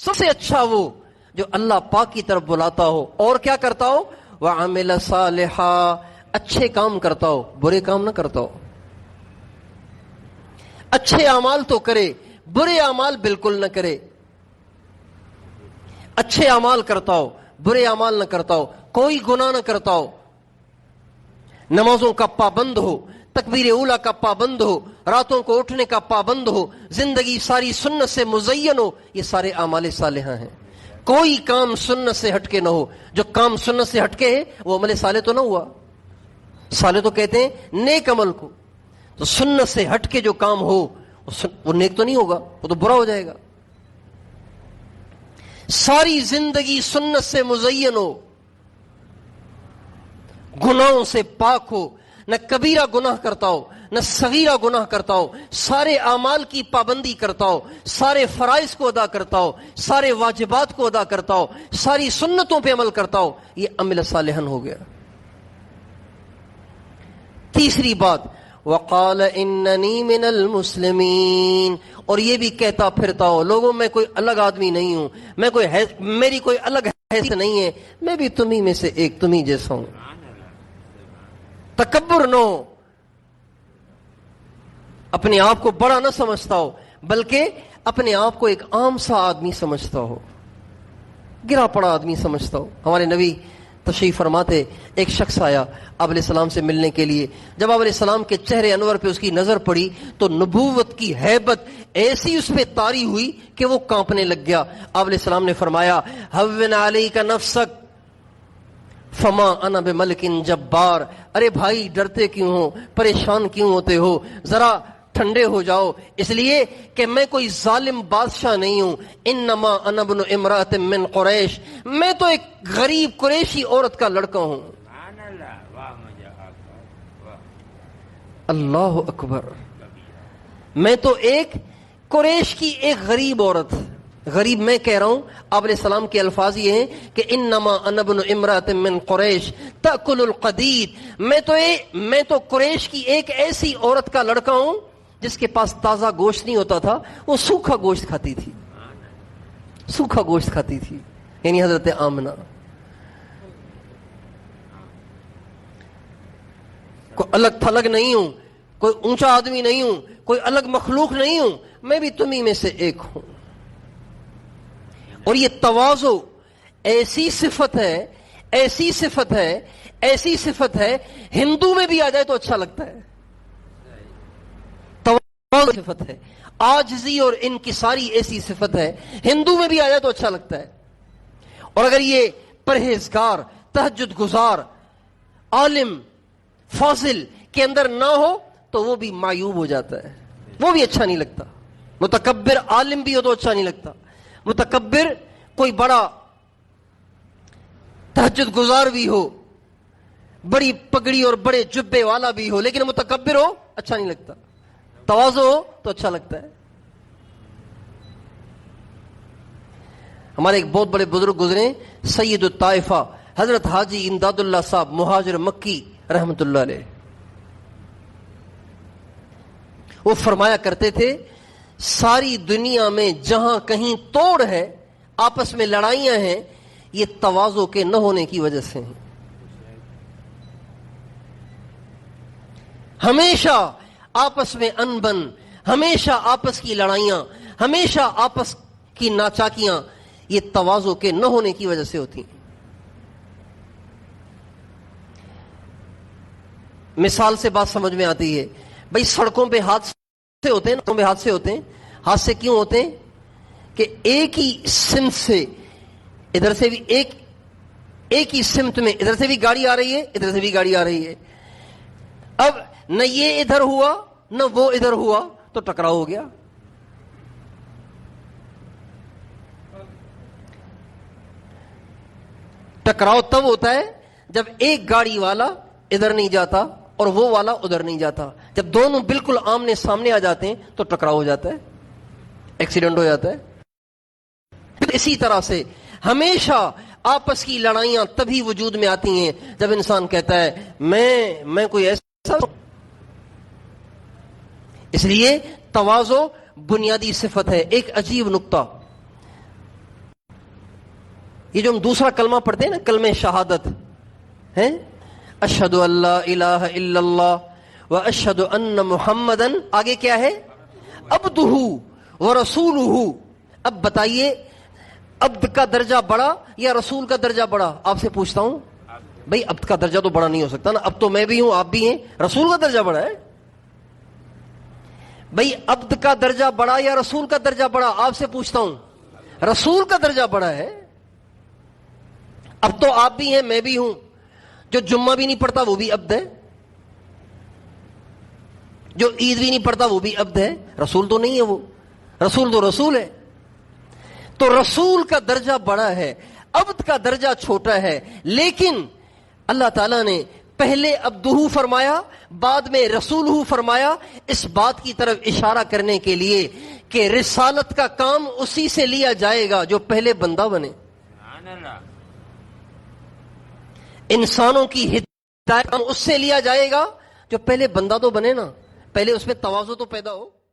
سب سے اچھا وہ جو اللہ پاک کی طرف بلاتا ہو اور کیا کرتا ہو، وَعَمِلَ صَالِحًا، اچھے کام کرتا ہو، برے کام نہ کرتا ہو. اچھے اعمال تو کرے، برے اعمال بالکل نہ کرے. اچھے اعمال کرتا ہو، برے اعمال نہ کرتا ہو، کوئی گناہ نہ کرتا ہو، نمازوں کا پابند ہو، تکبیر اولا کا پابند ہو، راتوں کو اٹھنے کا پابند ہو، زندگی ساری سنت سے مزین ہو. یہ سارے اعمال صالحہ ہیں. کوئی کام سنت سے ہٹ کے نہ ہو. جو کام سنت سے ہٹ کے ہے وہ عمل صالح تو نہ ہوا. صالح تو کہتے ہیں نیک عمل کو. تو سنت سے ہٹ کے جو کام ہو وہ نیک تو نہیں ہوگا، وہ تو برا ہو جائے گا. ساری زندگی سنت سے مزین ہو، گناہوں سے پاک ہو، نہ کبیرہ گناہ کرتا ہو نہ صغیرہ گناہ کرتا ہو، سارے اعمال کی پابندی کرتا ہو، سارے فرائض کو ادا کرتا ہو، سارے واجبات کو ادا کرتا ہو، ساری سنتوں پہ عمل کرتا ہو، یہ عمل صالحا ہو گیا. تیسری بات، وقال اننی من المسلمین، اور یہ بھی کہتا پھرتا ہو لوگوں میں کوئی الگ آدمی نہیں ہوں، میری کوئی الگ حیثیت نہیں ہے، میں بھی تمہیں میں سے ایک، تمہیں جیسا ہوں. تکبر نہ ہو، اپنے آپ کو بڑا نہ سمجھتا ہو، بلکہ اپنے آپ کو ایک عام سا آدمی سمجھتا ہو، گرا پڑا آدمی سمجھتا ہو. ہمارے نبی تشریف فرماتے، ایک شخص آیا آپ علیہ السلام سے ملنے کے لیے. جب آپ علیہ السلام کے چہرے انور پہ اس کی نظر پڑی تو نبوت کی ہیبت ایسی اس پہ طاری ہوئی کہ وہ کانپنے لگ گیا. آپ علیہ السلام نے فرمایا، ہون علیک نفسک فما انا بملک جبار. ارے بھائی ڈرتے کیوں ہو، پریشان کیوں ہوتے ہو، ذرا ٹھنڈے ہو جاؤ، اس لیے کہ میں کوئی ظالم بادشاہ نہیں ہوں. انما انا ابن امرأۃ من قریش، میں تو ایک غریب قریشی عورت کا لڑکا ہوں. اللہ اکبر، میں تو ایک قریش کی ایک غریب عورت، غریب میں کہہ رہا ہوں. آپ علیہ السلام کے الفاظ یہ ہیں کہ انما انا ابن امرأۃ من قریش تأکل القدید، میں تو قریش کی ایک ایسی عورت کا لڑکا ہوں جس کے پاس تازہ گوشت نہیں ہوتا تھا، وہ سوکھا گوشت کھاتی تھی، سوکھا گوشت کھاتی تھی. یعنی حضرت آمنہ. کوئی الگ تھلگ نہیں ہوں، کوئی اونچا آدمی نہیں ہوں، کوئی الگ مخلوق نہیں ہوں، میں بھی تمہیں میں سے ایک ہوں. اور یہ تواضع ایسی صفت ہے، ایسی صفت ہے، ایسی صفت ہے، ہندو میں بھی آ جائے تو اچھا لگتا ہے. تواضع صفت ہے، عاجزی اور انکساری ایسی صفت ہے، ہندو میں بھی آ جائے تو اچھا لگتا ہے. اور اگر یہ پرہیزگار، تہجد گزار، عالم، فاضل کے اندر نہ ہو تو وہ بھی معیوب ہو جاتا ہے، وہ بھی اچھا نہیں لگتا. متکبر عالم بھی ہو تو اچھا نہیں لگتا. متکبر کوئی بڑا تہجد گزار بھی ہو، بڑی پگڑی اور بڑے جبے والا بھی ہو، لیکن متکبر ہو اچھا نہیں لگتا. تواضع ہو تو اچھا لگتا ہے. ہمارے ایک بہت بڑے بزرگ گزرے، سید الطائفہ حضرت حاجی امداد اللہ صاحب مہاجر مکی رحمت اللہ علیہ. وہ فرمایا کرتے تھے، ساری دنیا میں جہاں کہیں توڑ ہے، آپس میں لڑائیاں ہیں، یہ تواضع کے نہ ہونے کی وجہ سے ہیں. ہمیشہ آپس میں انبن، ہمیشہ آپس کی لڑائیاں، ہمیشہ آپس کی ناچاکیاں، یہ تواضع کے نہ ہونے کی وجہ سے ہوتی ہیں. مثال سے بات سمجھ میں آتی ہے. بھئی سڑکوں پہ حادثے ہوتے ہیں، سڑکوں پہ حادثے ہوتے ہیں. حادثے کیوں ہوتے ہیں؟ کہ ایک ہی سمت سے، ادھر سے بھی ایک ہی سمت میں، ادھر سے بھی گاڑی آ رہی ہے، ادھر سے بھی گاڑی آ رہی ہے. اب نہ یہ ادھر ہوا نہ وہ ادھر ہوا تو ٹکراؤ ہو گیا. ٹکراؤ تب ہوتا ہے جب ایک گاڑی والا ادھر نہیں جاتا اور وہ والا ادھر نہیں جاتا. جب دونوں بالکل آمنے سامنے آ جاتے ہیں تو ٹکراؤ ہو جاتا ہے، ایکسیڈنٹ ہو جاتا ہے. اسی طرح سے ہمیشہ آپس کی لڑائیاں تبھی وجود میں آتی ہیں جب انسان کہتا ہے میں کوئی ایسا. اس لیے تواضع بنیادی صفت ہے. ایک عجیب نقطہ، یہ جو ہم دوسرا کلمہ پڑھتے ہیں نا، کلمہ شہادت ہیں، اشہد ان لا الہ الا اللہ و اشہد ان محمدن، آگے کیا ہے؟ عبدہ و رسولہ۔ اب بتائیے عبد کا درجہ بڑا یا رسول کا درجہ بڑا؟ آپ سے پوچھتا ہوں بھئی، عبد کا درجہ تو بڑا نہیں ہو سکتا نا، اب تو میں بھی ہوں آپ بھی ہیں، رسول کا درجہ بڑا ہے بھئی۔ عبد کا درجہ بڑا یا رسول کا درجہ بڑا؟ آپ سے پوچھتا ہوں، رسول کا درجہ بڑا ہے۔ اب تو آپ بھی ہیں میں بھی ہوں، جو جمعہ بھی نہیں پڑھتا وہ بھی عبد ہے، جو عید بھی نہیں پڑھتا وہ بھی عبد ہے، رسول تو نہیں ہے وہ، رسول تو رسول ہے۔ تو رسول کا درجہ بڑا ہے، عبد کا درجہ چھوٹا ہے، لیکن اللہ تعالیٰ نے پہلے عبدہ فرمایا، بعد میں رسولہ فرمایا، اس بات کی طرف اشارہ کرنے کے لیے کہ رسالت کا کام اسی سے لیا جائے گا جو پہلے بندہ بنے۔ انسانوں کی ہدایت اس سے لیا جائے گا جو پہلے بندہ تو بنے نا، پہلے اس میں تواضع تو پیدا ہو۔